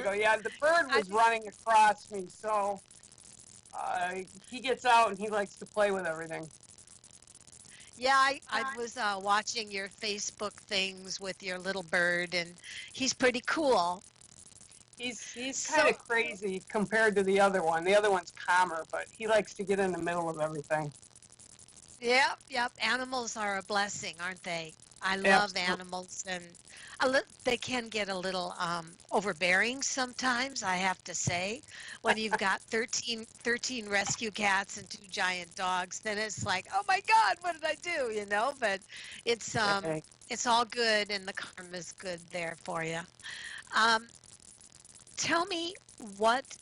go. Yeah, the bird I was running across me, so he gets out and he likes to play with everything. Yeah, I was watching your Facebook things with your little bird, and he's pretty cool. He's kind So, of crazy compared to the other one. The other one's calmer, but he likes to get in the middle of everything. yep, yep. Animals are a blessing, aren't they? I love Absolutely. animals, and they can get a little overbearing sometimes, I have to say. When you've got 13 rescue cats and two giant dogs, then it's like, oh my God, what did I do? But it's um Right. it's all good, and the karma's good there for you. Um, Tell me what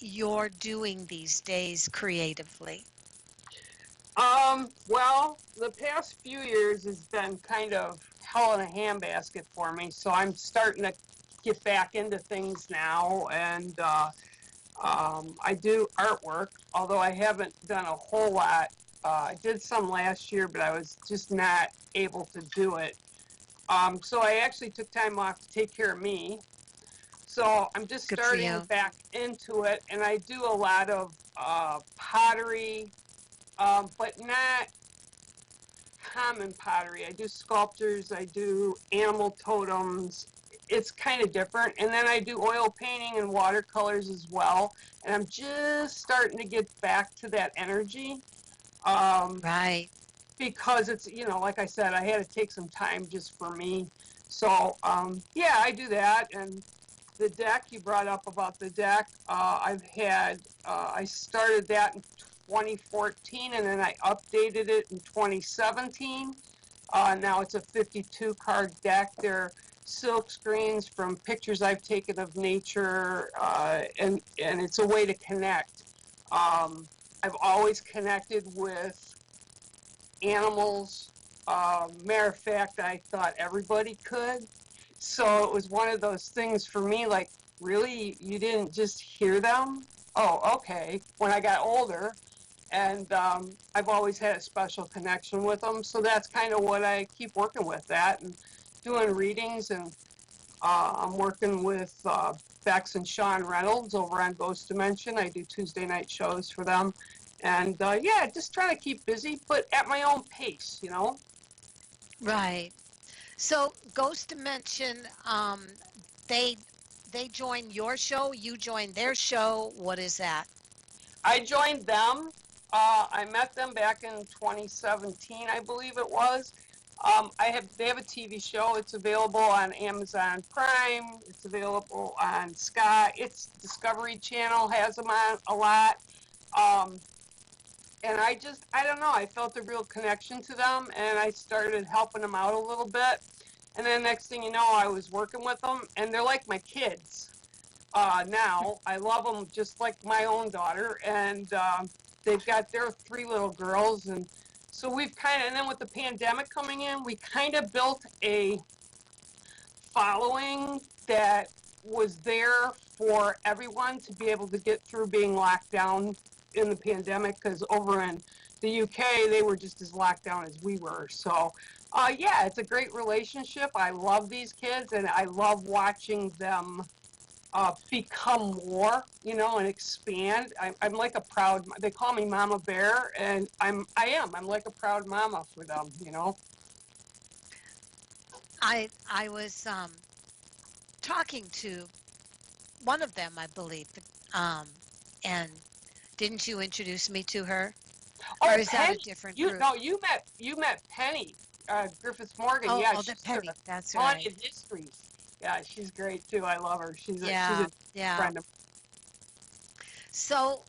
you're doing these days creatively. Well, the past few years has been kind of hell in a handbasket for me, so I'm starting to get back into things now, and I do artwork, although I haven't done a whole lot. I did some last year, but I was just not able to do it. So I actually took time off to take care of me. So I'm just Good for starting you. back into it, and I do a lot of pottery, but not common pottery. I do sculptures, I do animal totems. It's kind of different. And then I do oil painting and watercolors as well. And I'm just starting to get back to that energy um, Right. because it's, like I said, I had to take some time just for me. So, yeah, I do that. And the deck, you brought up about the deck. I started that in 2014 and then I updated it in 2017. Now it's a 52 card deck. They're silk screens from pictures I've taken of nature, and it's a way to connect. Um, I've always connected with animals. Matter of fact, I thought everybody could. So it was one of those things for me, like, really, you didn't just hear them? Oh, okay. When I got older, and I've always had a special connection with them. So that's kind of what I keep working with, that and doing readings. And I'm working with Bex and Sean Reynolds over on Ghost Dimension. I do Tuesday night shows for them. And yeah, just trying to keep busy, but at my own pace. Right. So Ghost Dimension, they they join your show, you join their show. What is that? I joined them. I met them back in 2017, I believe it was. They have a TV show. It's available on Amazon Prime. It's available on Sky. It's Discovery Channel has them on a lot. Um, and I don't know, I felt a real connection to them, and I started helping them out a little bit. And then next thing you know, I was working with them, and they're like my kids now. I love them just like my own daughter, and they've got their three little girls, and so and then with the pandemic coming in, we kind of built a following that was there for everyone to be able to get through being locked down in the pandemic, because over in the UK, they were just as locked down as we were. So, yeah, it's a great relationship. I love these kids, and I love watching them become more, and expand. I'm like a proud. They call me Mama Bear, and I'm like a proud mama for them. I was talking to one of them, I believe. And didn't you introduce me to her? Or Oh, is that a Penny, different you group? no, you met Penny Griffiths Morgan. Oh, Yeah, oh, the she's a Penny. That's right. haunted histories. Yeah, she's great too. I love her. She's a Yeah, yeah. friend of. So,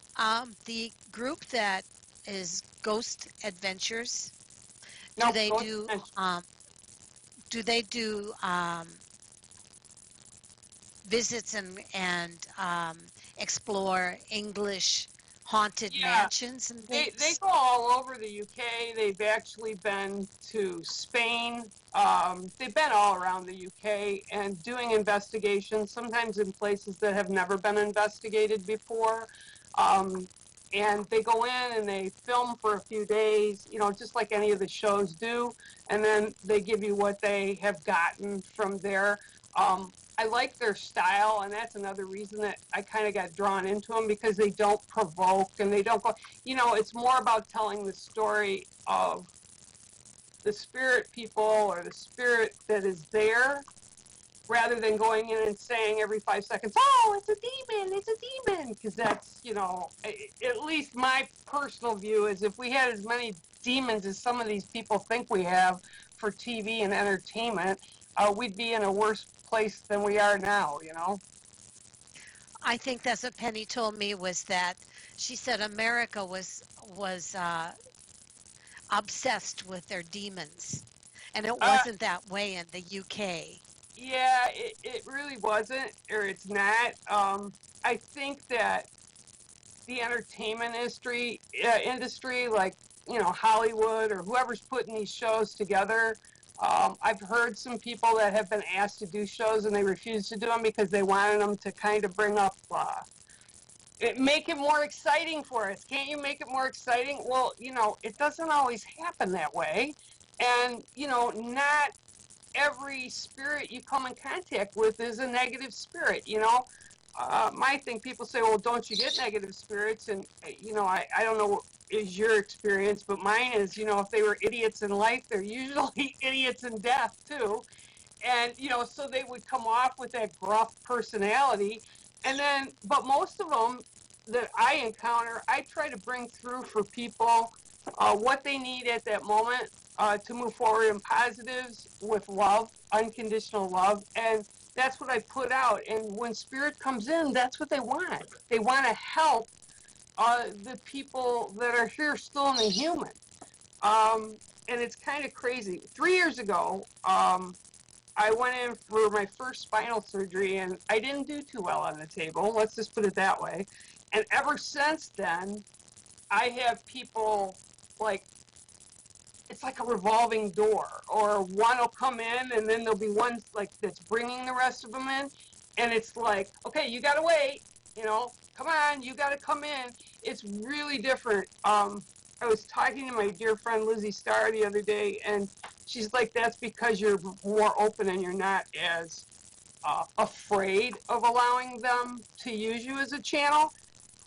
the group that is Ghost Adventures, do No, they go to do mention. do they do visits and explore English haunted Yeah, mansions and they things? go all over the UK. They've actually been to Spain. They've been all around the UK and doing investigations, sometimes in places that have never been investigated before. Um, and they go in and they film for a few days, just like any of the shows do. And then they give you what they have gotten from there. Um, I like their style, and that's another reason that I kind of got drawn into them, because they don't provoke and they don't go, it's more about telling the story of the spirit people or the spirit that is there, rather than going in and saying every 5 seconds, oh, it's a demon, because that's, at least my personal view is, if we had as many demons as some of these people think we have for TV and entertainment, we'd be in a worse place than we are now. I think that's what Penny told me, was that she said America was obsessed with their demons, and it Uh, wasn't that way in the UK. yeah, it really wasn't, or it's not. I think that the entertainment industry, like, Hollywood or whoever's putting these shows together. I've heard some people that have been asked to do shows and they refuse to do them because they wanted them to kind of bring up, make it more exciting for us. Can't you make it more exciting? Well, it doesn't always happen that way. And, not every spirit you come in contact with is a negative spirit. My thing, people say, well, don't you get negative spirits? And, I don't know what is your experience, but mine is, if they were idiots in life, they're usually idiots in death too. And, so they would come off with that gruff personality. And then, but most of them that I encounter, I try to bring through for people what they need at that moment to move forward in positives with love, unconditional love. And that's what I put out. And when spirit comes in, that's what they want. They want to help the people that are here still in the human. And it's kind of crazy. 3 years ago, I went in for my first spinal surgery, and I didn't do too well on the table. Let's just put it that way. And ever since then, I have people, like, it's like a revolving door, or one will come in and then there'll be one like that's bringing the rest of them in, and it's like, okay, you gotta wait, come on, you gotta come in. It's really different. I was talking to my dear friend Lizzie Starr the other day, and she's like, that's because you're more open and you're not as afraid of allowing them to use you as a channel.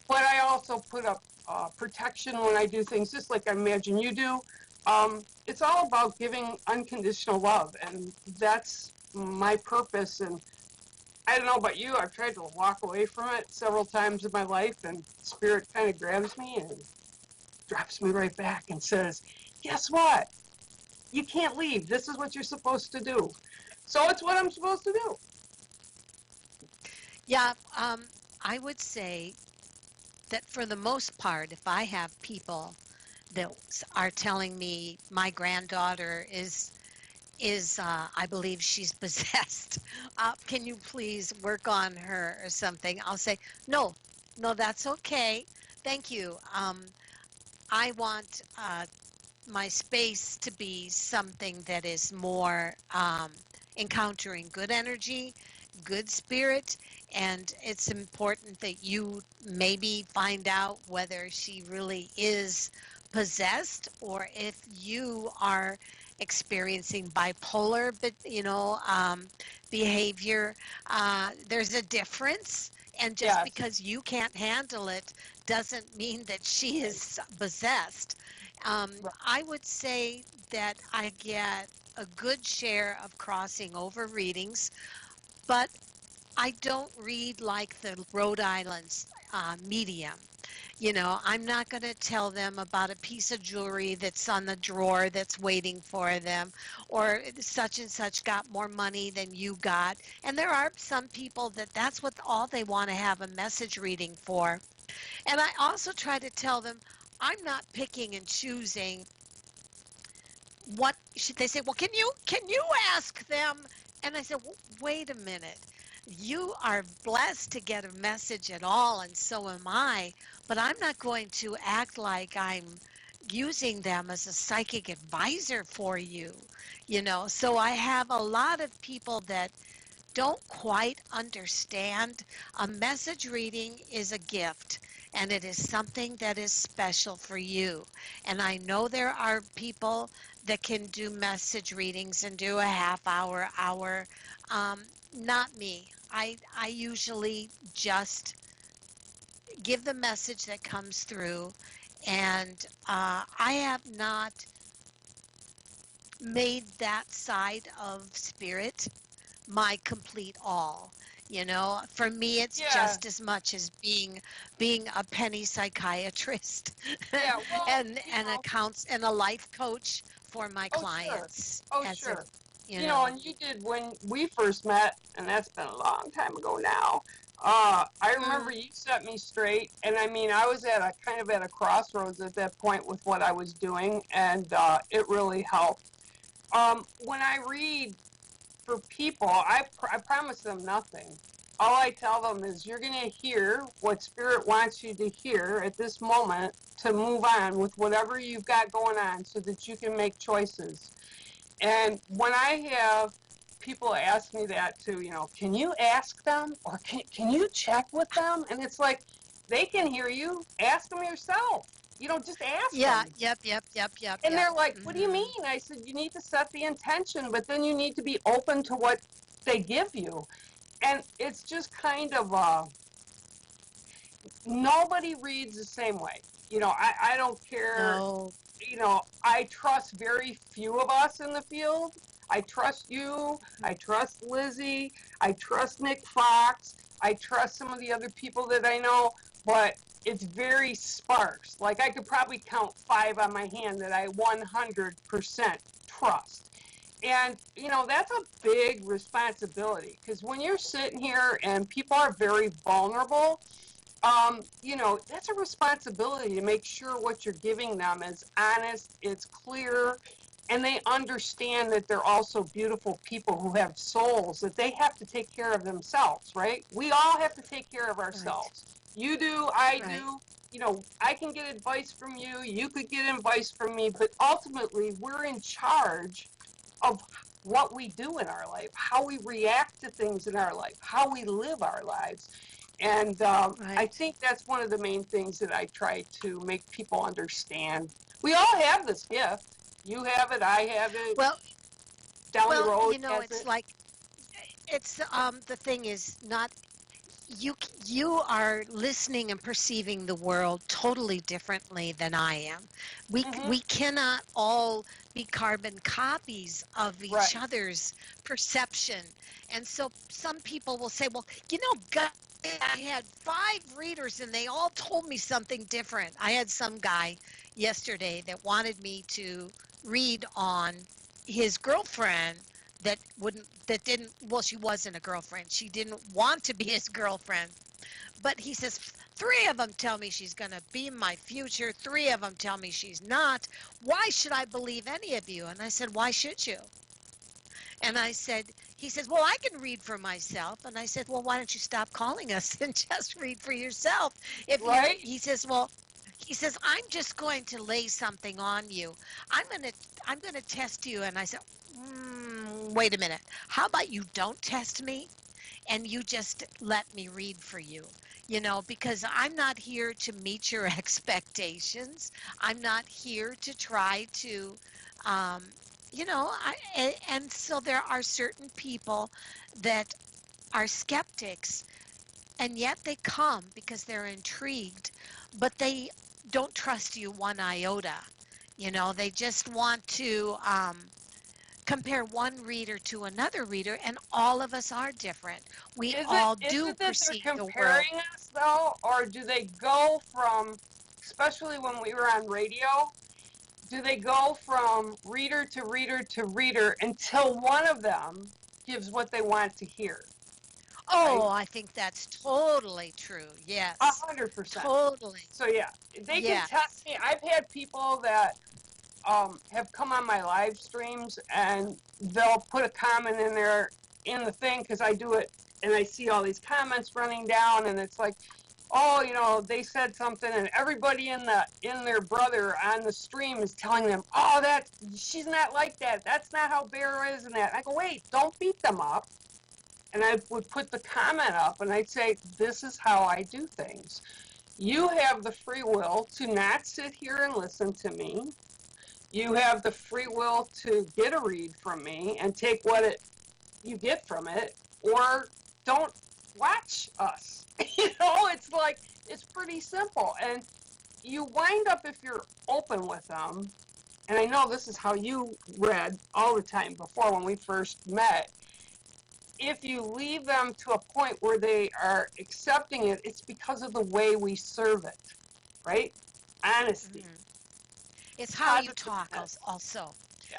But I also put up protection when I do things, just like I imagine you do. It's all about giving unconditional love, and that's my purpose. And I don't know about you, I've tried to walk away from it several times in my life, and spirit kind of grabs me and drops me right back and says, guess what? You can't leave. This is what you're supposed to do. So it's what I'm supposed to do. Yeah, I would say that for the most part, if I have people that are telling me my granddaughter is I believe she's possessed. Can you please work on her or something? I'll say, no, no, that's okay. Thank you. I want my space to be something that is more encountering good energy, good spirit, and it's important that you maybe find out whether she really is possessed or if you are experiencing bipolar, but behavior. There's a difference, and just Yes. because you can't handle it doesn't mean that she is possessed. I would say that I get a good share of crossing over readings, but I don't read like the Rhode Island medium. I'm not going to tell them about a piece of jewelry that's on the drawer that's waiting for them, or such and such got more money than you got. And there are some people that that's what all they want to have a message reading for. And I also try to tell them I'm not picking and choosing what should they say, well, can you ask them? And I said, well, wait a minute, you are blessed to get a message at all, and so am I, but I'm not going to act like I'm using them as a psychic advisor for you. So I have a lot of people that don't quite understand. A message reading is a gift, and it is something that is special for you. And I know there are people that can do message readings and do a half hour. not me. I usually just give the message that comes through, and I have not made that side of spirit my complete all. You know, for me, it's Yeah, just as much as being a penny psychiatrist yeah. Well, and accounts and a life coach for my oh sure, clients oh as a, sure. you know. And you did when we first met, and that's been a long time ago now. I remember Mm, you set me straight, and I mean, I was at a kind of at a crossroads at that point with what I was doing, and it really helped. When I read for people, I promise them nothing. All I tell them is you're going to hear what Spirit wants you to hear at this moment to move on with whatever you've got going on so that you can make choices. And when I have people ask me that too, can you ask them or can you check with them? And it's like, they can hear you. Ask them yourself. Just ask yeah, them. yep, And yep. they're like, what do you Hmm. mean? I said, you need to set the intention, but then you need to be open to what they give you. And it's just kind of, nobody reads the same way. I don't care. No, I trust very few of us in the field. I trust you. I trust Lizzie. I trust Nick Fox. I trust some of the other people that I know, but it's very sparse. Like I could probably count 5 on my hand that I 100% trust. And, that's a big responsibility because when you're sitting here and people are very vulnerable, that's a responsibility to make sure what you're giving them is honest, it's clear, and they understand that they're also beautiful people who have souls, that they have to take care of themselves, right? We all have to take care of right, ourselves. You do, I right, do. I can get advice from you, you could get advice from me, but ultimately we're in charge of what we do in our life, how we react to things in our life, how we live our lives. And I right. think that's one of the main things that I try to make people understand. We all have this gift. You have it, I have it, Well, down the well, road you know, has it's it. like it's the thing is not you are listening and perceiving the world totally differently than I am. Hmm. We cannot all be carbon copies of each Right. other's perception. And so some people will say, "Well, God, I had 5 readers and they all told me something different." I had some guy yesterday that wanted me to read on his girlfriend that didn't, well, she wasn't a girlfriend, she didn't want to be his girlfriend, but he says 3 of them tell me she's going to be my future, 3 of them tell me she's not. Why should I believe any of you? And I said, why should you? And I said, he says, well, I can read for myself. And I said, well, why don't you stop calling us and just read for yourself? If you're, Right. he says, well, he says, I'm just going to lay something on you. I'm going to, I'm going to test you. And I said, wait a minute. How about you don't test me and you just let me read for you? Because I'm not here to meet your expectations. I'm not here to try to, um, and so there are certain people that are skeptics, and yet they come because they're intrigued, but they don't trust you one iota. They just want to compare one reader to another reader, and all of us are different. We Is it all is do it that they're perceive the world. comparing us though, or do they go from, especially when we were on radio, do they go from reader to reader to reader until one of them gives what they want to hear, Oh, right? I think that's totally true. A Yes, 100%. totally. So yeah, they can test Yes. me. I've had people that have come on my live streams and they'll put a comment in there in the thing because I do it and I see all these comments running down and it's like, oh, they said something and everybody in their brother on the stream is telling them, oh, that she's not like that. That's not how Bear is and that. And I go, wait, don't beat them up. And I would put the comment up and I'd say, this is how I do things. You have the free will to not sit here and listen to me. You have the free will to get a read from me and take what you get from it. or don't watch us. It's like, it's pretty simple. And you wind up, if you're open with them, and I know this is how you read all the time before when we first met, if you leave them to a point where they are accepting it, it's because of the way we serve it, right? Honesty. It's how you talk also. Yeah.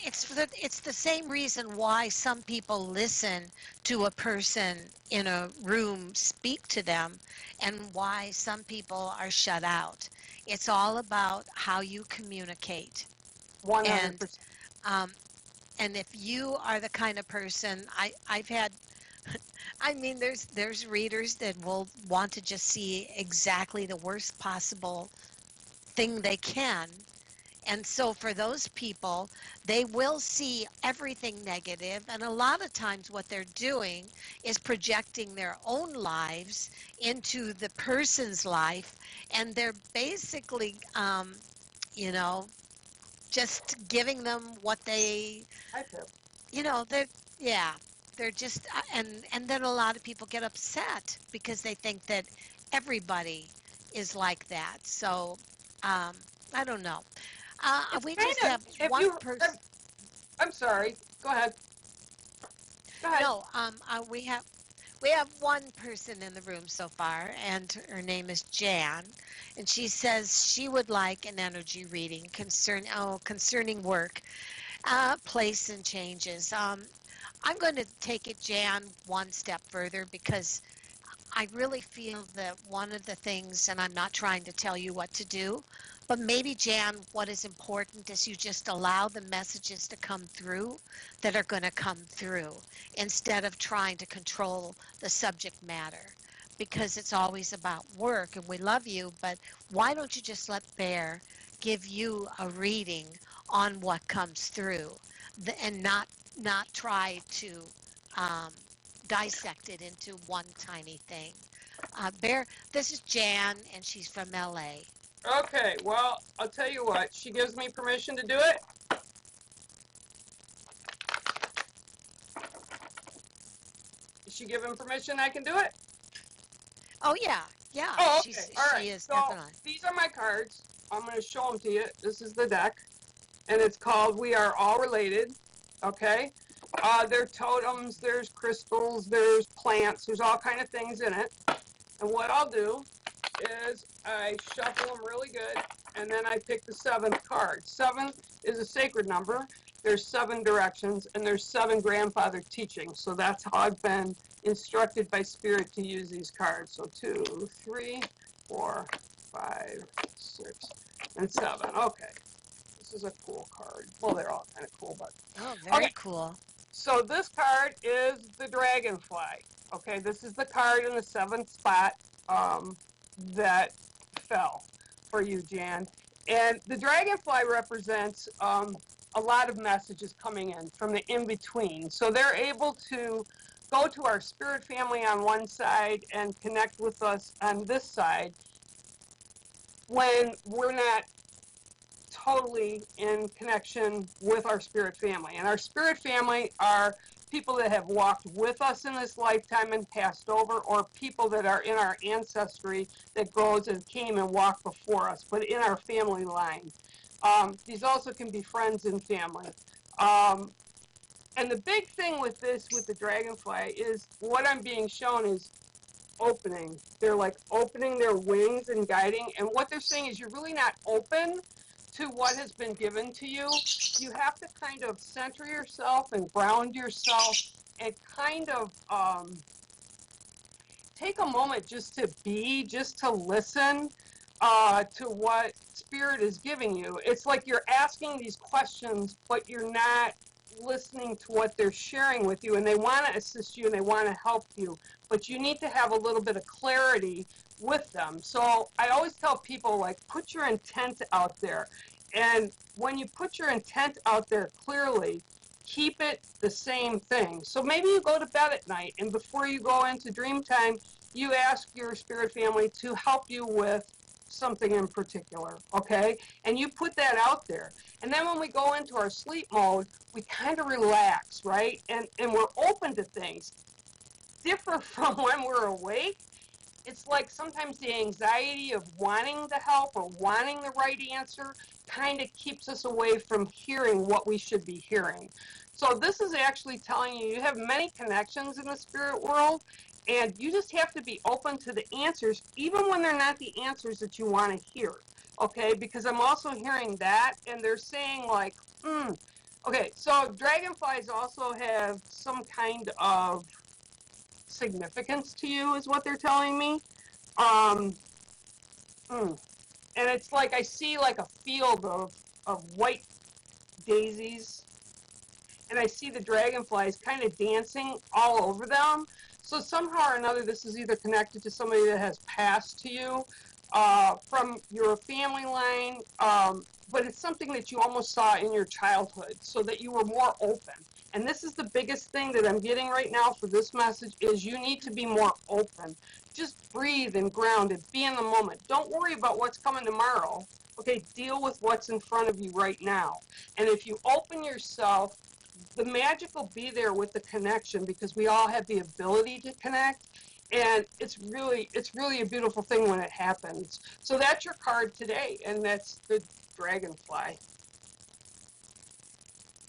It's the same reason why some people listen to a person in a room speak to them and why some people are shut out. It's all about how you communicate. 100%. And um, and if you are the kind of person I've had, I mean, there's readers that will want to just see exactly the worst possible thing they can. And so for those people, they will see everything negative, and a lot of times what they're doing is projecting their own lives into the person's life, and they're basically, you know, just giving them what they, I feel. they're, yeah, they're just, and then a lot of people get upset because they think that everybody is like that. So, I don't know. It's We kind just of, have if one you, person. I'm sorry, go ahead. Go ahead. No, we have one person in the room so far, and her name is Jan, and she says she would like an energy reading concerning work, place and changes. I'm going to take it, Jan, one step further because I really feel that one of the things, and I'm not trying to tell you what to do, but maybe, Jan, what is important is you just allow the messages to come through that are going to come through instead of trying to control the subject matter, because it's always about work and we love you, but why don't you just let Bear give you a reading on what comes through and not try to um, dissect it into one tiny thing. Bear, this is Jan, and she's from LA. Okay, well, I'll tell you what, she gives me permission to do it. Is she giving permission I can do it? Oh yeah, yeah, Oh, okay, all right. she is So definitely. these are my cards. I'm going to show them to you. This is the deck, and it's called We Are All Related. Okay, there's totems, there's crystals, there's plants, there's all kind of things in it. And what I'll do is I shuffle them really good, and then I pick the seventh card. Seven is a sacred number. There's 7 directions, and there's 7 grandfather teachings. So that's how I've been instructed by Spirit to use these cards. So 2, 3, 4, 5, 6, and 7. Okay, this is a cool card. Well, they're all kind of cool, but Oh, okay. very cool. So this card is the dragonfly. Okay, this is the card in the 7th spot that fell for you, Jan. And the dragonfly represents a lot of messages coming in from the in-between. So they're able to go to our spirit family on one side and connect with us on this side when we're not totally in connection with our spirit family. And our spirit family are people that have walked with us in this lifetime and passed over, or people that are in our ancestry that goes and came and walked before us, but in our family line. These also can be friends and family. And the big thing with this, with the dragonfly, is what I'm being shown is opening. They're like opening their wings and guiding. And what they're saying is you're really not open to what has been given to you. You have to kind of center yourself and ground yourself and kind of take a moment just to be, just to listen to what Spirit is giving you. It's like you're asking these questions, but you're not listening to what they're sharing with you, and they want to assist you and they want to help you, but you need to have a little bit of clarity with them. So I always tell people, like, put your intent out there. And when you put your intent out there clearly, keep it the same thing. So maybe you go to bed at night, and before you go into dream time, you ask your spirit family to help you with something in particular, okay? And you put that out there. And then when we go into our sleep mode, we kind of relax, right? And we're open to things. differ from when we're awake. It's like sometimes the anxiety of wanting the help or wanting the right answer kind of keeps us away from hearing what we should be hearing. So this is actually telling you you have many connections in the spirit world, and you just have to be open to the answers, even when they're not the answers that you want to hear. Okay, because I'm also hearing that, and they're saying like, okay, so dragonflies also have some kind of significance to you, is what they're telling me. Um, and it's like I see like a field of white daisies, and I see the dragonflies kind of dancing all over them. So somehow or another, this is either connected to somebody that has passed to you from your family line, but it's something that you almost saw in your childhood, so that you were more open. And this is the biggest thing that I'm getting right now for this message is you need to be more open. Just breathe and ground and be in the moment. Don't worry about what's coming tomorrow. Okay, deal with what's in front of you right now. And if you open yourself, the magic will be there with the connection, because we all have the ability to connect, and it's really a beautiful thing when it happens. So that's your card today, and that's the dragonfly.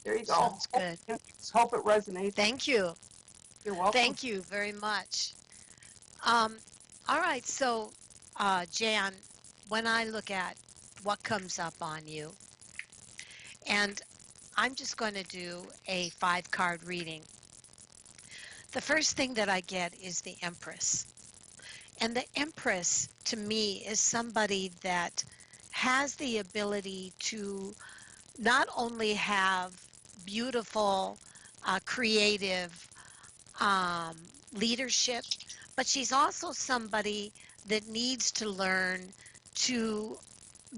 There you go. Sounds good. Hope it resonates. Thank you. You're welcome. Thank you very much. Um, all right, so Jan, when I look at what comes up on you, and I'm just going to do a 5-card reading. The first thing that I get is the Empress. And the Empress, to me, is somebody that has the ability to not only have beautiful, creative um, leadership, but she's also somebody that needs to learn to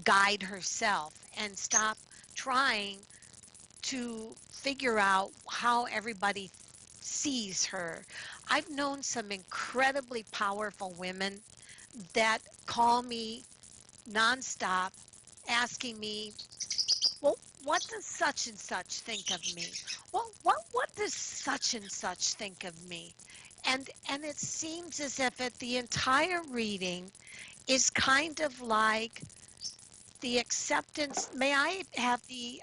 guide herself and stop trying to figure out how everybody sees her. I've known some incredibly powerful women that call me nonstop asking me, well, what does such and such think of me? Well, what does such and such think of me? And it seems as if the entire reading is kind of like the acceptance. May I have the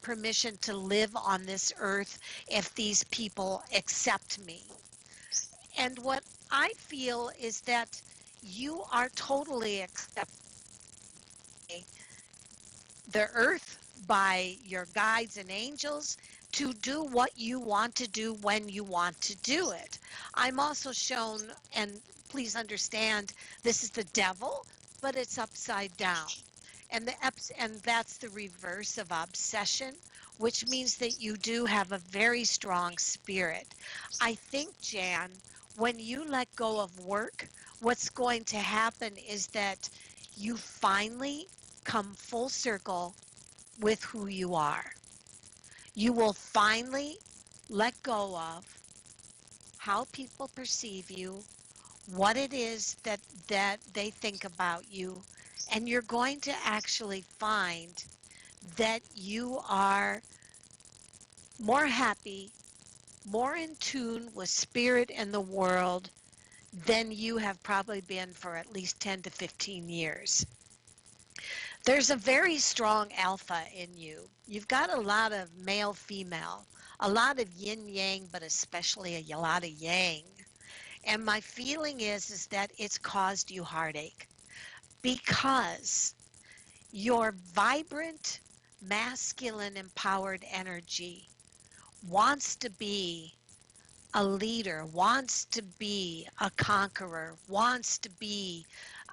permission to live on this earth if these people accept me? And what I feel is that you are totally accepted by the earth, by your guides and angels, to do what you want to do when you want to do it. I'm also shown, and please understand, this is the devil, but it's upside down. And that's the reverse of obsession, which means that you do have a very strong spirit. I think, Jan, when you let go of work, what's going to happen is that you finally come full circle with who you are. You will finally let go of how people perceive you, what it is that they think about you, and you're going to actually find that you are more happy, more in tune with spirit and the world than you have probably been for at least 10 to 15 years. There's a very strong alpha in you. You've got a lot of male female, a lot of yin yang, but especially a lot of yang. And my feeling is that it's caused you heartache because your vibrant, masculine, empowered energy wants to be a leader, wants to be a conqueror, wants to be,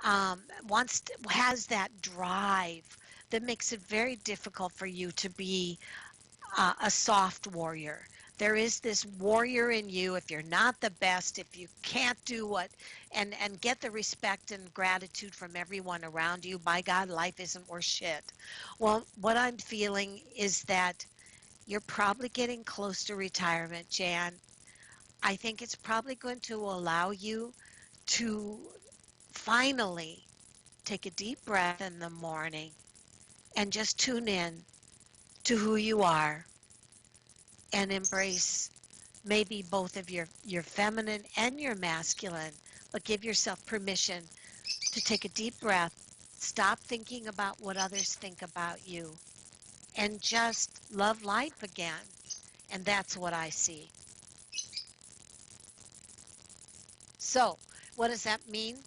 has that drive that makes it very difficult for you to be a soft warrior. There is this warrior in you. If you're not the best, if you can't do what, and get the respect and gratitude from everyone around you, by God, life isn't worth shit. Well, what I'm feeling is that you're probably getting close to retirement, Jan. I think it's probably going to allow you to finally take a deep breath in the morning and just tune in to who you are and embrace maybe both of your feminine and your masculine, but give yourself permission to take a deep breath, stop thinking about what others think about you, and just love life again. And that's what I see. So, what does that mean?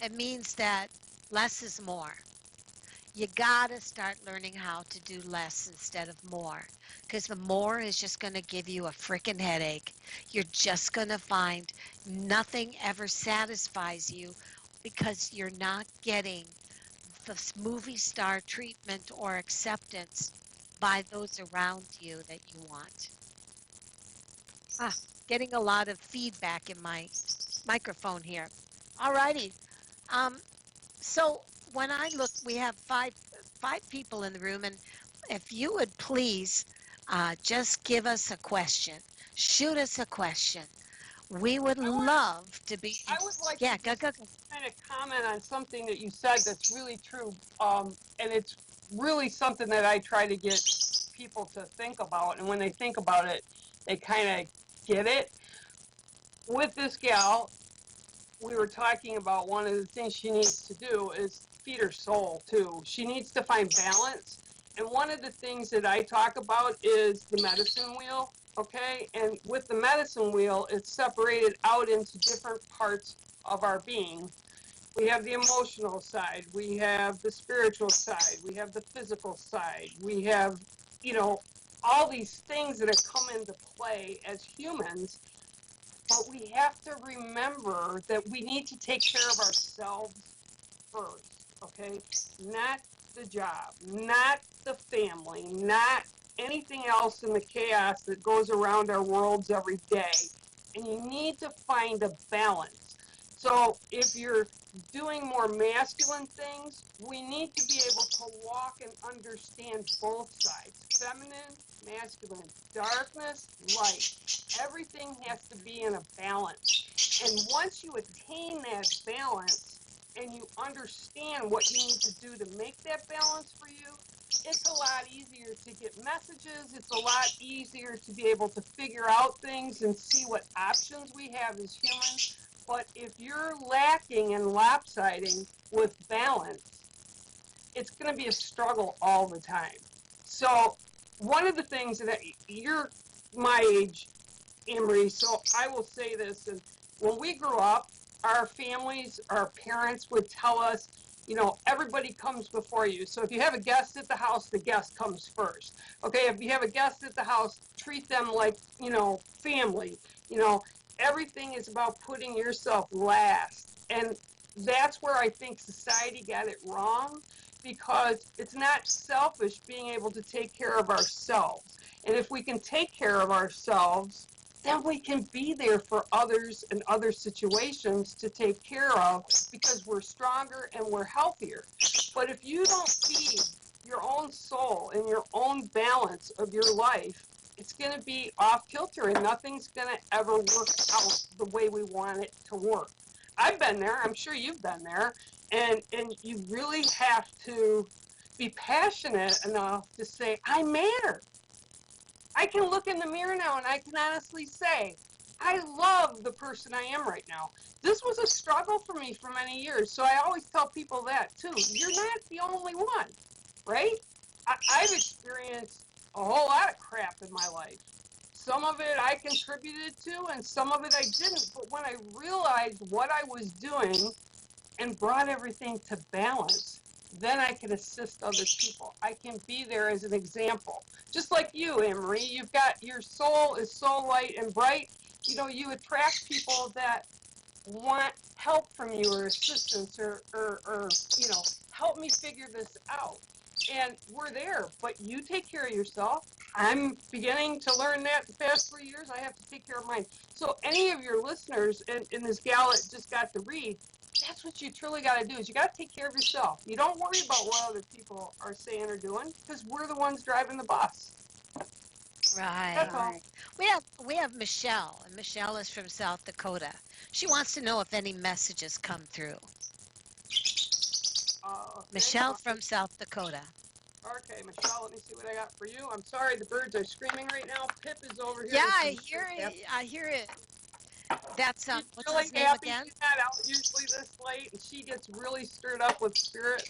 It means that less is more. You gotta start learning how to do less instead of more. Because the more is just gonna give you a freaking headache. You're just gonna find nothing ever satisfies you because you're not getting the movie star treatment or acceptance by those around you that you want. Ah, getting a lot of feedback in my microphone here. All righty. Um, so when I look, we have five people in the room, and if you would please just give us a question, shoot us a question. We would love to be. I would like Yeah, to go just go go. kind of comment on something that you said that's really true. And it's really something that I try to get people to think about. And when they think about it, they kind of get it. With this gal, we were talking about one of the things she needs to do is feed her soul too. She needs to find balance. And one of the things that I talk about is the medicine wheel. Okay. And with the medicine wheel, it's separated out into different parts of our being. We have the emotional side, we have the spiritual side, we have the physical side, we have, you know, all these things that have come into play as humans. But we have to remember that we need to take care of ourselves first, okay? Not the job, not the family, not anything else in the chaos that goes around our worlds every day. And you need to find a balance. So if you're doing more masculine things, we need to be able to walk and understand both sides, feminine, masculine, darkness, light. Everything has to be in a balance. And once you attain that balance, and you understand what you need to do to make that balance for you, it's a lot easier to get messages. It's a lot easier to be able to figure out things and see what options we have as humans. But if you're lacking and lopsiding with balance, it's going to be a struggle all the time. So one of the things that you're my age, Emery, so I will say this, and when we grew up, our families, our parents would tell us, you know, everybody comes before you. So if you have a guest at the house, the guest comes first. Okay, if you have a guest at the house, treat them like, you know, family. You know, everything is about putting yourself last. And that's where I think society got it wrong, because it's not selfish being able to take care of ourselves. And if we can take care of ourselves, then we can be there for others and other situations to take care of, because we're stronger and we're healthier. But if you don't feed your own soul and your own balance of your life, it's going to be off kilter and nothing's going to ever work out the way we want it to work. I've been there. I'm sure you've been there. And you really have to be passionate enough to say, I matter. I can look in the mirror now and I can honestly say, I love the person I am right now. This was a struggle for me for many years. So I always tell people that too. You're not the only one, right? I've experienced a whole lot of crap in my life. Some of it I contributed to and some of it I didn't. But when I realized what I was doing and brought everything to balance, then I can assist other people. I can be there as an example. Just like you, Anne-Marie, you've got, your soul is so light and bright. You know, you attract people that want help from you or assistance or you know, help me figure this out. And we're there, but you take care of yourself. I'm beginning to learn that the past 3 years. I have to take care of mine. So any of your listeners in this gal that just got to read, that's what you truly got to do, is you got to take care of yourself. You don't worry about what other people are saying or doing, because we're the ones driving the bus. Right. That's all. We have Michelle, and Michelle is from South Dakota. She wants to know if any messages come through. Okay. Michelle from South Dakota. Okay, Michelle, let me see what I got for you. I'm sorry, the birds are screaming right now. Pip is over here Yeah, and I she's hear really it. happy. I hear it. That's She's what's really his name happy again? she's not out usually this late, and she gets really stirred up with spirit.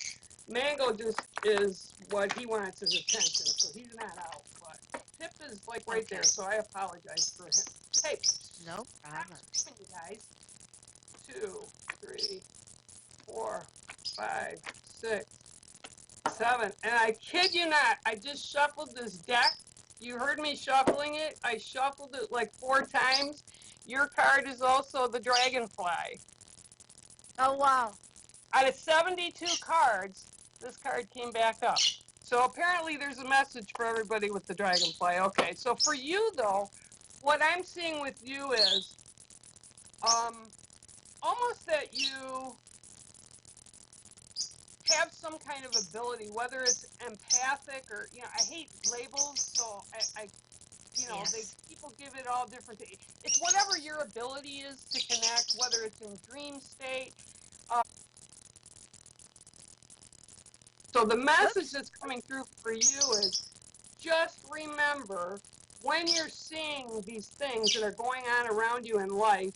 Mango just is what he wants his attention, so he's not out. But Pip is like right Okay. there, so I apologize for him. Hey, No stop problem. screaming, you guys. 2, 3, 4, 5, 6, 7. And I kid you not, I just shuffled this deck. You heard me shuffling it. I shuffled it like 4 times. Your card is also the dragonfly. Oh, wow. Out of 72 cards, this card came back up. So apparently there's a message for everybody with the dragonfly. Okay, so for you though, what I'm seeing with you is almost that you have some kind of ability, whether it's empathic or, I hate labels, so they Yes. people give it all different things. It's whatever your ability is to connect, whether it's in dream state. So the message Oops. that's coming through for you is just remember when you're seeing these things that are going on around you in life,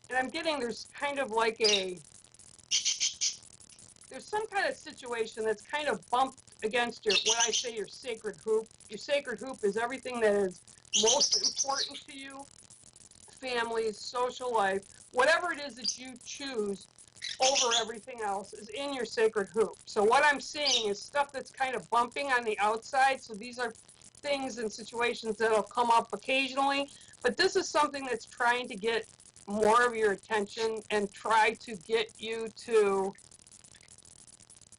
and I'm getting there's kind of like there's some kind of situation that's kind of bumped against what I say your sacred hoop. Your sacred hoop is everything that is most important to you, family, social life, whatever it is that you choose over everything else is in your sacred hoop. So what I'm seeing is stuff that's kind of bumping on the outside. So these are things and situations that'll come up occasionally, but this is something that's trying to get more of your attention and try to get you to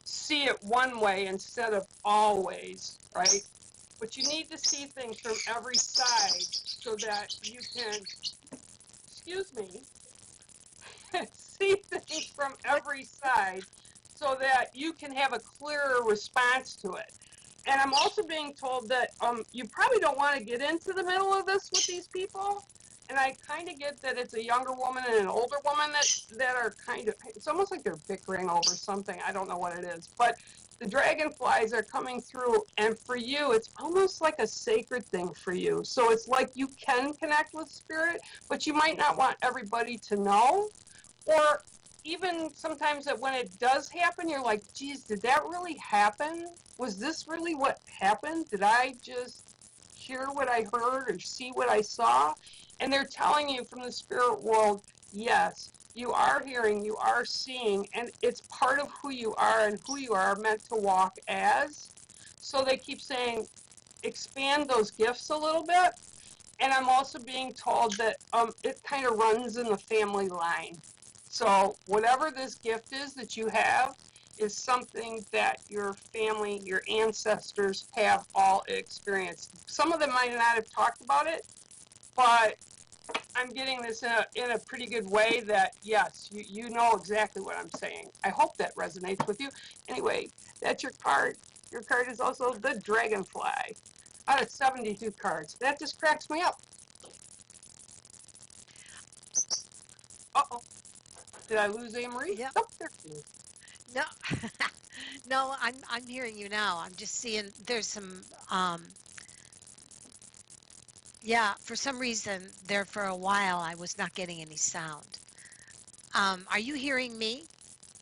see it one way instead of always, right? But you need to see things from every side so that you can, excuse me, see things from What? every side so that you can have a clearer response to it. And I'm also being told that you probably don't want to get into the middle of this with these people. And I kind of get that it's a younger woman and an older woman that are kind of, it's almost like they're bickering over something. I don't know what it is. But the dragonflies are coming through. And for you, it's almost like a sacred thing for you. So it's like you can connect with spirit, but you might not want everybody to know. Or even sometimes that when it does happen, you're like, geez, did that really happen? Was this really what happened? Did I just hear what I heard or see what I saw? And they're telling you from the spirit world, yes, you are hearing, you are seeing, and it's part of who you are and who you are meant to walk as. So they keep saying, expand those gifts a little bit. And I'm also being told that it kind of runs in the family line. So whatever this gift is that you have is something that your family, your ancestors have all experienced. Some of them might not have talked about it, but I'm getting this in a pretty good way that, yes, you know exactly what I'm saying. I hope that resonates with you. Anyway, that's your card. Your card is also the dragonfly out of 72 cards. That just cracks me up. Uh-oh. Did I lose Anne Marie? Yep. Oh, there she is. No. No, I'm hearing you now. I'm just seeing there's some yeah, for some reason there for a while I was not getting any sound. Are you hearing me?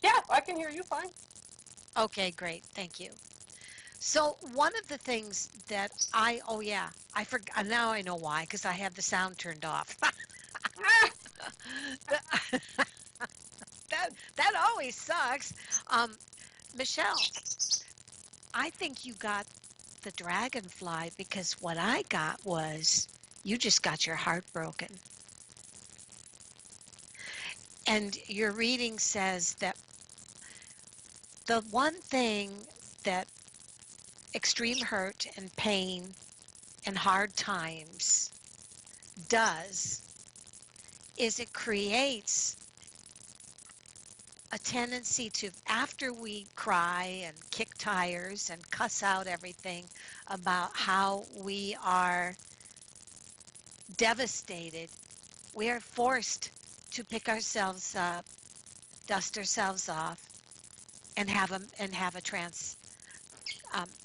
Yeah, I can hear you fine. Okay, great. Thank you. So one of the things that oh yeah, I forgot now I know why because I have the sound turned off. Ah, that that always sucks. Um, Michelle, I think you got the dragonfly because what I got was you just got your heart broken. And your reading says that the one thing that extreme hurt and pain and hard times does is it creates a tendency to, after we cry and kick tires and cuss out everything about how we are devastated, we are forced to pick ourselves up, dust ourselves off, and have a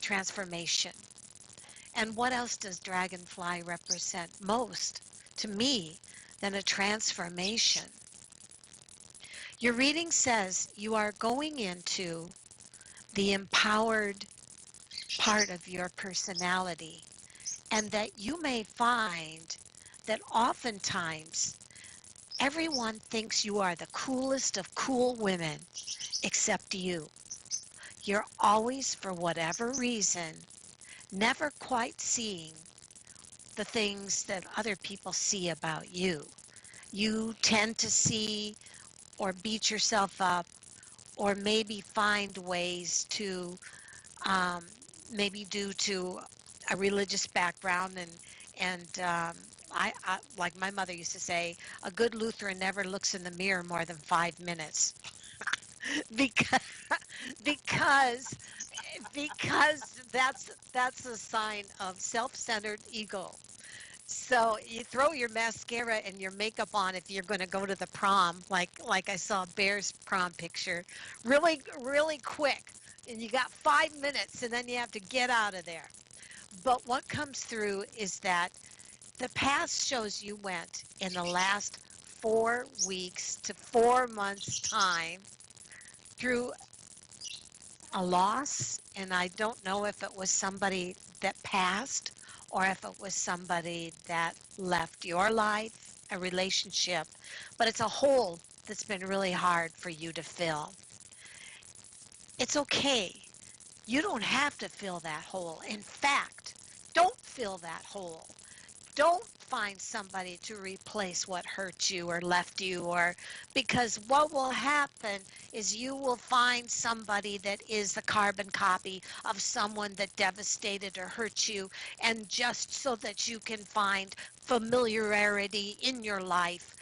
transformation. And what else does dragonfly represent most to me than a transformation? Your reading says you are going into the empowered part of your personality, and that you may find that oftentimes everyone thinks you are the coolest of cool women except you. You're always, for whatever reason, never quite seeing the things that other people see about you. You tend to see or beat yourself up or maybe find ways to, um, maybe due to a religious background and like my mother used to say, a good Lutheran never looks in the mirror more than 5 minutes because because because that's a sign of self-centered ego. So you throw your mascara and your makeup on if you're going to go to the prom, like I saw Bear's prom picture, really quick, and you got 5 minutes, and then you have to get out of there. But what comes through is that the past shows you went in the last 4 weeks to 4 months time through a loss, and I don't know if it was somebody that passed or if it was somebody that left your life, a relationship, but it's a hole that's been really hard for you to fill. It's okay. You don't have to fill that hole. In fact, don't fill that hole. Don't find somebody to replace what hurt you or left you, or because what will happen is you will find somebody that is the carbon copy of someone that devastated or hurt you, and just so that you can find familiarity in your life,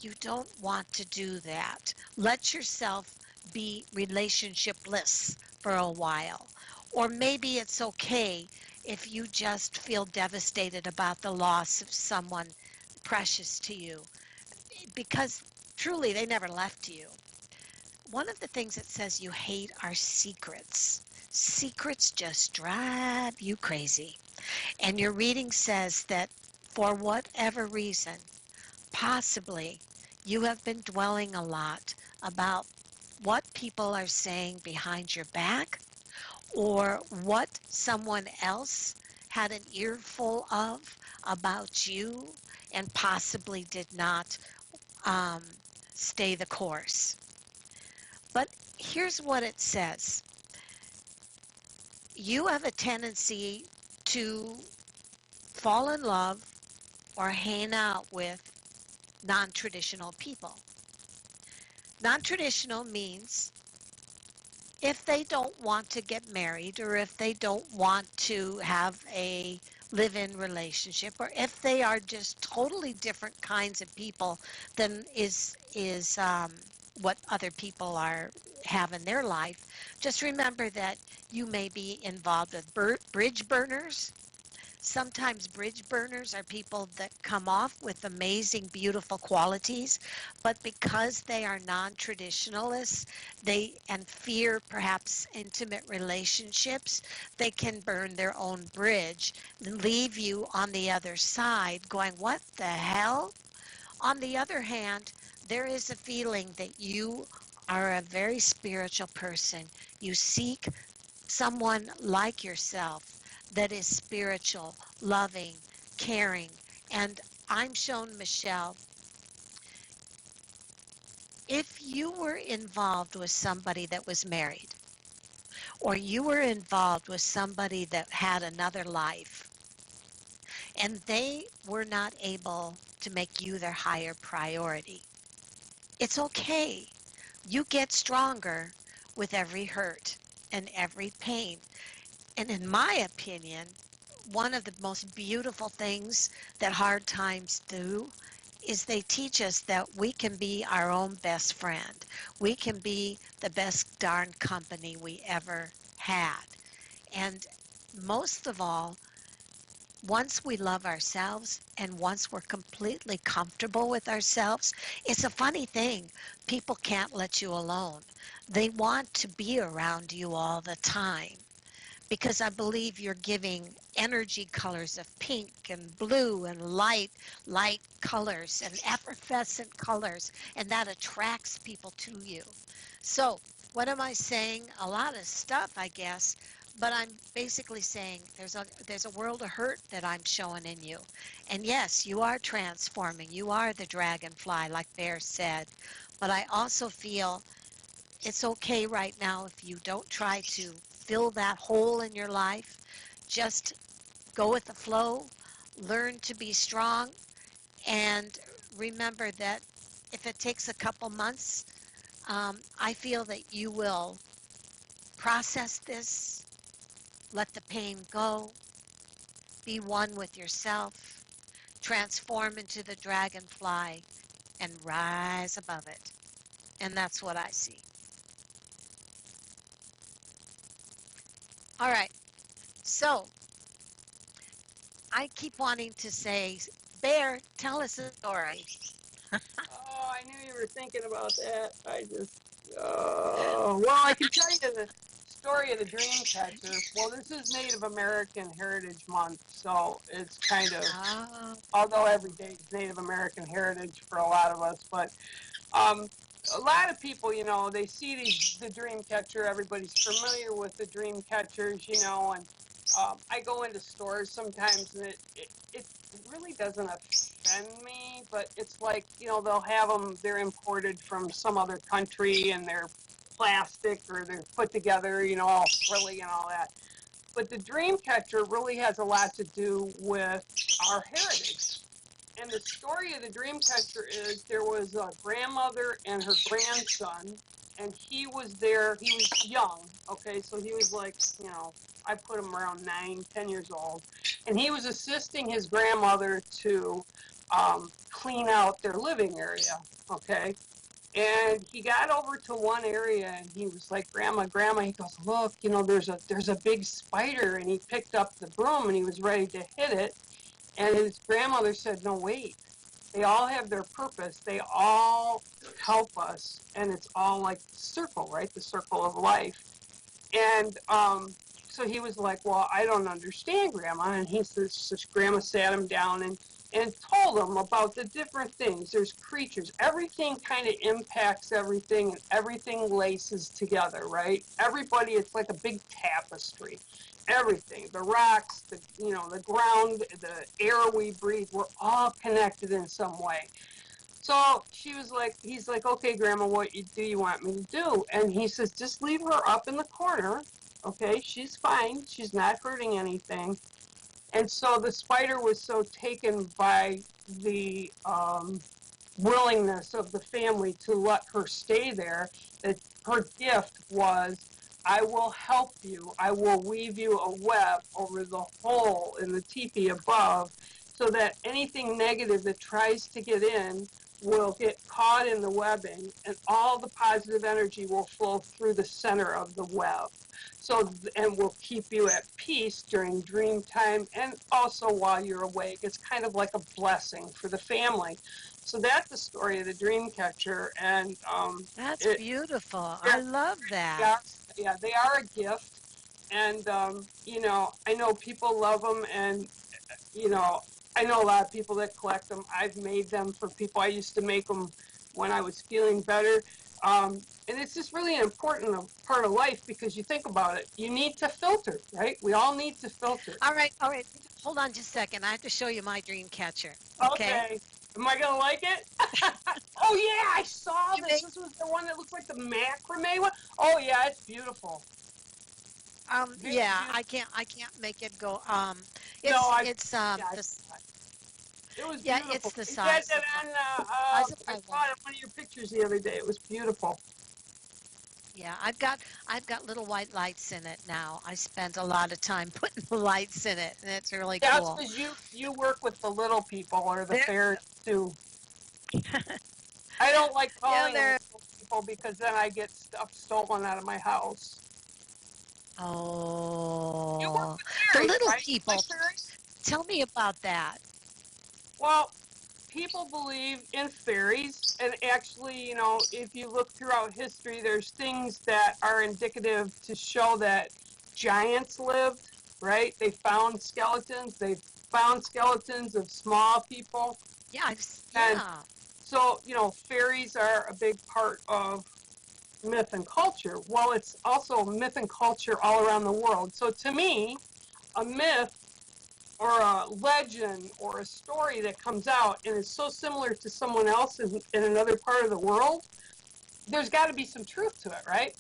you don't want to do that. Let yourself be relationshipless for a while. Or maybe it's okay if you just feel devastated about the loss of someone precious to you, because truly they never left you. One of the things it says you hate are secrets. Secrets just drive you crazy. And your reading says that for whatever reason, possibly you have been dwelling a lot about what people are saying behind your back, or what someone else had an earful of about you and possibly did not um, stay the course. But here's what it says: you have a tendency to fall in love or hang out with non traditional people. Non traditional means if they don't want to get married, or if they don't want to have a live-in relationship, or if they are just totally different kinds of people than is what other people are have in their life, just remember that you may be involved with bridge burners. Sometimes bridge burners are people that come off with amazing, beautiful qualities, but because they are non-traditionalists, they and fear perhaps intimate relationships, they can burn their own bridge and leave you on the other side going, "What the hell?" On the other hand, there is a feeling that you are a very spiritual person. You seek someone like yourself that is spiritual, loving, caring. And I'm shown, Michelle, if you were involved with somebody that was married, or you were involved with somebody that had another life, and they were not able to make you their higher priority, it's okay. You get stronger with every hurt and every pain. And in my opinion, one of the most beautiful things that hard times do is they teach us that we can be our own best friend. We can be the best darn company we ever had. And most of all, once we love ourselves and once we're completely comfortable with ourselves, it's a funny thing. People can't let you alone. They want to be around you all the time, because I believe you're giving energy colors of pink and blue and light colors and effervescent colors, and that attracts people to you. So, what am I saying? A lot of stuff, I guess, but I'm basically saying there's a world of hurt that I'm showing in you. And yes, you are transforming. You are the dragonfly, like Bear said. But I also feel it's okay right now if you don't try to fill that hole in your life. Just go with the flow, learn to be strong, and remember that if it takes a couple months, I feel that you will process this, let the pain go, be one with yourself, transform into the dragonfly, and rise above it. And that's what I see. All right. So I keep wanting to say, Bear, tell us a story. Oh, I knew you were thinking about that. Well, I can tell you the story of the dream catcher. Well, this is Native American Heritage Month, so it's kind of, Oh, although every day is Native American Heritage for a lot of us, but um, a lot of people, they see the dream catcher. Everybody's familiar with the dream catchers, and I go into stores sometimes, and it really doesn't offend me, but it's like, they'll have them, they're imported from some other country, and they're plastic, or they're put together, all frilly and all that. But the dream catcher really has a lot to do with our heritage. And the story of the dream catcher is there was a grandmother and her grandson, and he was there. He was young, okay, so he was like, I put him around 9, 10 years old, and he was assisting his grandmother to clean out their living area, okay. And he got over to one area, and he was like, "Grandma, Grandma," he goes, "Look, there's a big spider," and he picked up the broom and he was ready to hit it, and his grandmother said, "No, wait. They all have their purpose. They all help us, and it's all like the circle, right? The circle of life." And so he was like, "Well, I don't understand, Grandma." And he says, so Grandma sat him down and told him about the different things. There's creatures. Everything kind of impacts everything, and everything laces together, right? Everybody, it's like a big tapestry. Everything, the rocks, the ground, the air we breathe, we're all connected in some way. So he's like, "Okay, Grandma, what do you want me to do?" And he says, "Just leave her up in the corner. Okay, she's fine. She's not hurting anything." And so the spider was so taken by the willingness of the family to let her stay there that her gift was, "I will help you. I will weave you a web over the hole in the teepee above, so that anything negative that tries to get in will get caught in the webbing, and all the positive energy will flow through the center of the web. So, and will keep you at peace during dream time and also while you're awake." It's kind of like a blessing for the family. So that's the story of the dream catcher, and that's it, beautiful. I they're, love they that. are, yeah, they are a gift, and I know people love them, and you know, I know a lot of people that collect them. I've made them for people. I used to make them when I was feeling better. And it's just really an important part of life, because you think about it, you need to filter, right? We all need to filter. All right, all right. Hold on just a second. I have to show you my dream catcher. Okay. Okay. Am I going to like it? Oh, yeah, I saw You this. make This was the one that looks like the macrame one. Oh, yeah, it's beautiful. Very yeah, beautiful. I can't make it go No, it's yeah, I the saw it. It was yeah, it's beautiful. the You had size that of my on, size of I my saw wall. it on one of your pictures the other day. It was beautiful. Yeah, I've got little white lights in it now. I spent a lot of time putting the lights in it, and it's really Yeah, it's cool. because you work with the little people, or the There, fairies too. I don't like yeah, calling them there. little people, because then I get stuff stolen out of my house. You work Oh, with the fairies, little right? You like people. fairies? Tell me about that. Well, people believe in fairies, and actually, if you look throughout history, there's things that are indicative to show that giants lived, right? They found skeletons. They found skeletons of small people. Yeah, And yeah. so, fairies are a big part of myth and culture. Well, it's also myth and culture all around the world. So to me, a myth or a legend or a story that comes out and is so similar to someone else in another part of the world, there's got to be some truth to it, right?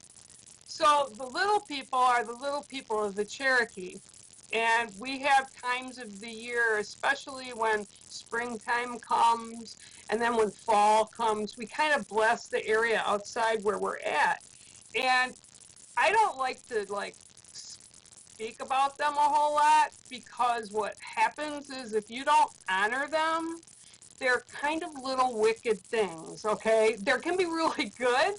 So the little people are the little people of the Cherokee. And we have times of the year, especially when springtime comes and then when fall comes, we kind of bless the area outside where we're at. And I don't like to speak about them a whole lot, because what happens is if you don't honor them, they're kind of little wicked things, okay? They can be really good,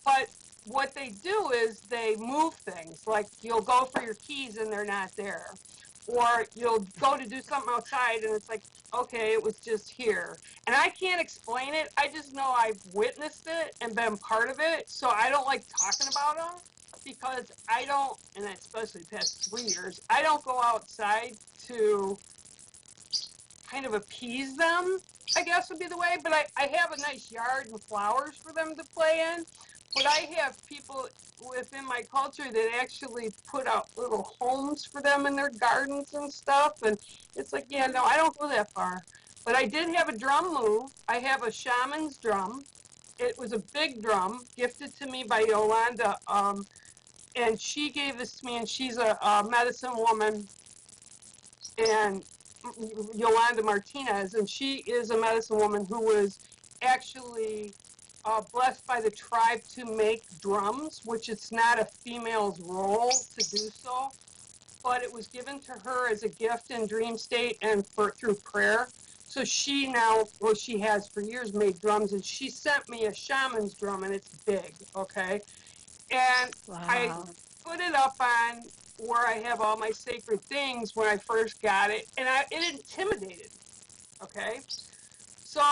but what they do is they move things. Like you'll go for your keys and they're not there. Or you'll go to do something outside and it's like, okay, it was just here. And I can't explain it. I just know I've witnessed it and been part of it. So I don't like talking about them, because I don't, and especially the past 3 years, I don't go outside to kind of appease them, I guess would be the way. But I have a nice yard and flowers for them to play in. But I have people within my culture that actually put out little homes for them in their gardens and stuff. And it's like, yeah, no, I don't go that far. But I did have a drum move. I have a shaman's drum. It was a big drum gifted to me by Yolanda. And she gave this to me, and she's a medicine woman, and Yolanda Martinez, and she is a medicine woman who was actually blessed by the tribe to make drums, which it's not a female's role to do so, but it was given to her as a gift in dream state and through prayer. So she now, well, she has for years made drums, and she sent me a shaman's drum, and it's big, okay? And I Wow. put it up on where I have all my sacred things when I first got it, and it intimidated me, okay? So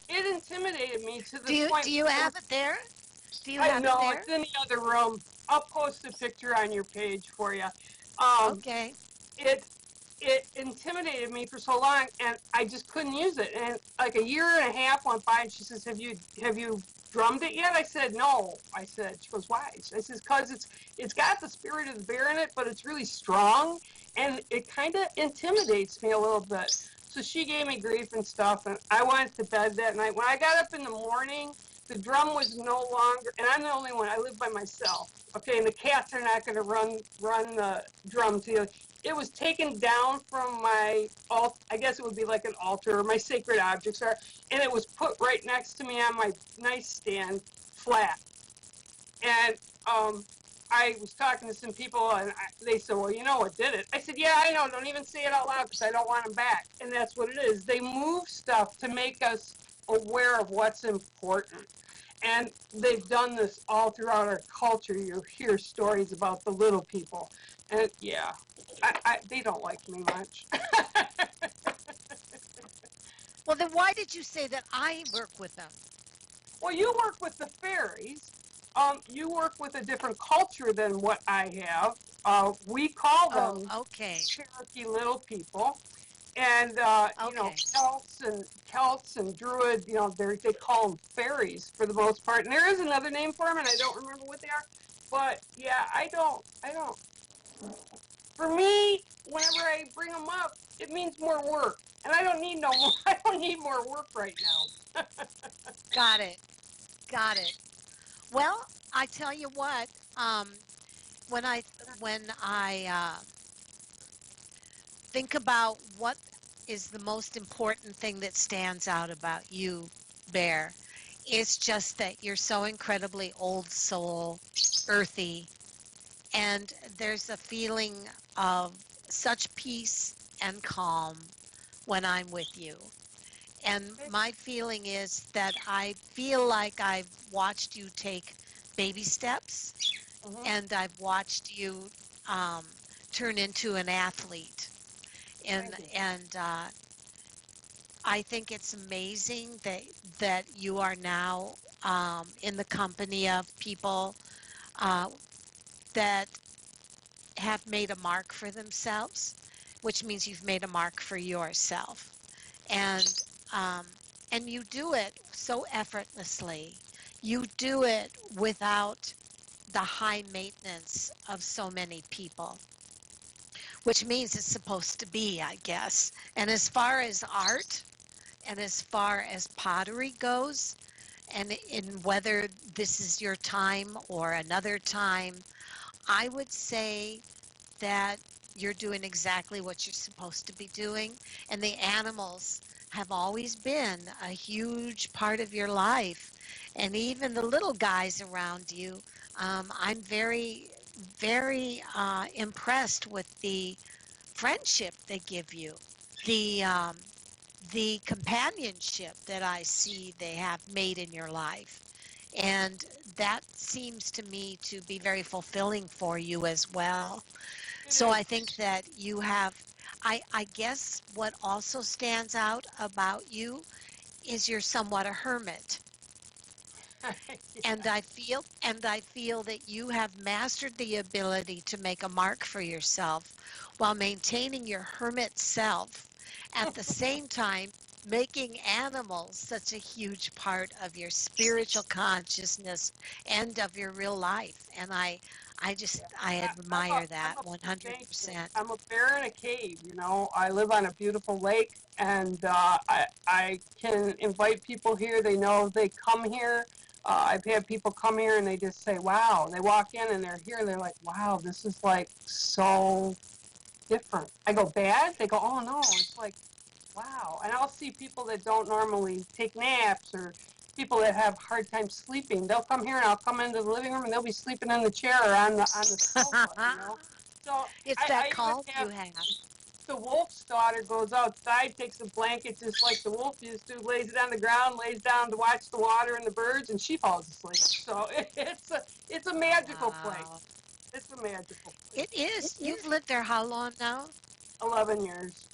it intimidated me to Do the you point. do you have it there? Do you I have it know there? it's in the other room. I'll post a picture on your page for you. Um, Okay. it it intimidated me for so long, and I just couldn't use it. And like a year and a half went by, and she says, "Have you drummed it yet?" I said, "No." I said, she goes, "Why?" I says, "Because it's got the spirit of the bear in it, but it's really strong, and it kind of intimidates me a little bit." So she gave me grief and stuff, and I went to bed that night. When I got up in the morning, the drum was no longer, and I'm the only one. I live by myself. Okay, and the cats are not going to run the drum to you. It was taken down from my I guess it would be like an altar, or my sacred objects are, and it was put right next to me on my nightstand, flat. And I was talking to some people, and they said, "Well, you know what did it?" I said, "Yeah, I know. Don't even say it out loud, because I don't want them back." And that's what it is. They move stuff to make us aware of what's important. And they've done this all throughout our culture. You hear stories about the little people. And yeah, they don't like me much. Well, then why did you say that I work with them? Well, you work with the fairies. You work with a different culture than what I have. We call Oh, them okay. Cherokee little people. And Okay. Celts and Druid, they call them fairies for the most part. And there is another name for them, and I don't remember what they are. But yeah, I don't. For me, whenever I bring them up, it means more work, and I don't need no more. I don't need more work right now. Got it. Got it. Well, I tell you what, um, when I when I think about what is the most important thing that stands out about you, Bear, it's just that you're so incredibly old soul, earthy, and there's a feeling of such peace and calm when I'm with you. And my feeling is that I feel like I've watched you take baby steps, Mm-hmm. and I've watched you um, turn into an athlete. And Thank you. I think it's amazing that you are now in the company of people uh, that have made a mark for themselves, which means you've made a mark for yourself. And um, and you do it so effortlessly. You do it without the high maintenance of so many people, which means it's supposed to be, I guess. And as far as art and as far as pottery goes, and in whether this is your time or another time, I would say that you're doing exactly what you're supposed to be doing. And the animals have always been a huge part of your life. And even the little guys around you, I'm very, very impressed with the friendship they give you, the companionship that I see they have made in your life. And that seems to me to be very fulfilling for you as well. It So I is. think that you have, I guess what also stands out about you is you're somewhat a hermit. Yeah. And I feel that you have mastered the ability to make a mark for yourself while maintaining your hermit self, at the same time making animals such a huge part of your spiritual consciousness and of your real life. And Yeah. I admire that Thank you. 100%. I'm a bear in a cave. I live on a beautiful lake, and I can invite people here. They know they come here. I've had people come here and they just say, "Wow!" They walk in and they're here and they're like, "Wow, this is like so different." I go, "Bad?" They go, "Oh no, it's like wow." And I'll see people that don't normally take naps or people that have a hard time sleeping. They'll come here and I'll come into the living room and they'll be sleeping in the chair or on the sofa. So It's I that even calm you have have. the wolf's daughter goes outside, takes a blanket just like the wolf used to, lays it on the ground, lays down to watch the water and the birds, and she falls asleep. So it's a magical Wow. place. It's a magical place. It is. You've lived there how long now? 11 years.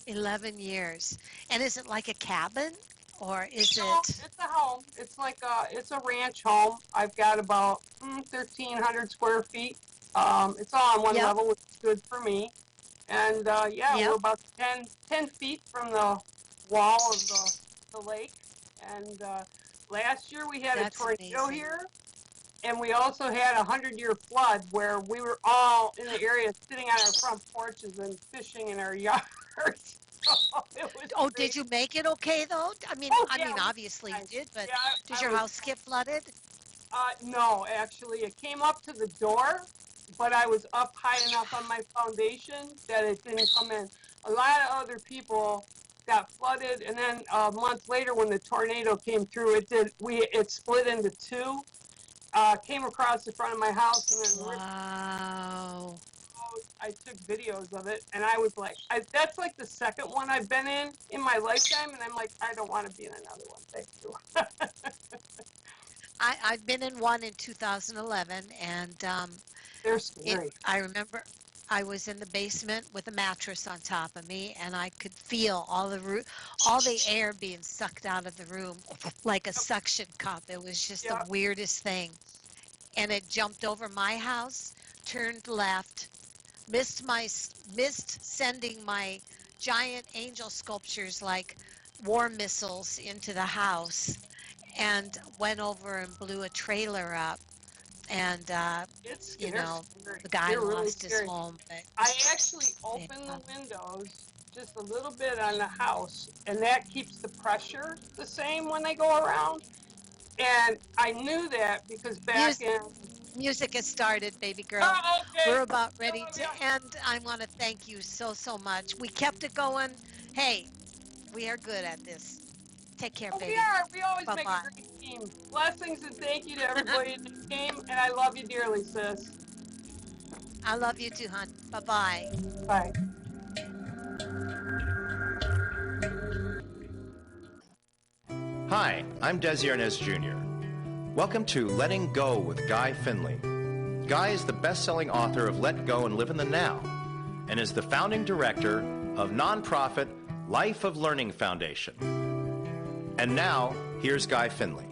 11 years. And is it like a cabin or is No, it? it's a home. It's a ranch home. I've got about 1,300 square feet. It's all on one Yep, level, which is good for me. And yeah, we're yep. about 10 feet from the wall of the lake. And last year we had a That's tornado amazing. here, and we also had a 100-year flood where we were all in the area sitting on our front porches and fishing in our yards. So it was Oh, did crazy. you make it okay though? Oh I yeah, mean, we obviously you fine. did, but Yeah, did I your was. house get flooded? No, actually, it came up to the door, but I was up high enough on my foundation that it didn't come in. A lot of other people got flooded, and then a month later, when the tornado came through, it split into two. Came across the front of my house and then ripped. Wow. I took videos of it, and I was like, that's like the second one I've been in my lifetime, and I'm like, I don't want to be in another one. Thank you. I've been in one in 2011 and They're scary. I remember I was in the basement with a mattress on top of me and I could feel all the air being sucked out of the room like a Yep. suction cup. It was just the Yep. weirdest thing. And it jumped over my house, turned left, missed sending my giant angel sculptures like war missiles into the house and went over and blew a trailer up and They're scary. the guy They're really lost his scary. home, but I actually yeah. open the windows just a little bit on the house, and that keeps the pressure the same when they go around. And I knew that because back Music, in. music has started, baby girl. Oh, okay. We're about I ready love to you. end. I want to thank you so, so much. We kept it going. Hey, we are good at this. Take care, Oh, we baby. are. We always make a Bye-bye. great team. Blessings and thank you to everybody that came, and I love you dearly, sis. I love you too, hon. Bye-bye. Bye. Hi, I'm Desi Arnaz Jr. Welcome to Letting Go with Guy Finley. Guy is the best-selling author of Let Go and Live in the Now and is the founding director of nonprofit Life of Learning Foundation. And now, here's Guy Finley.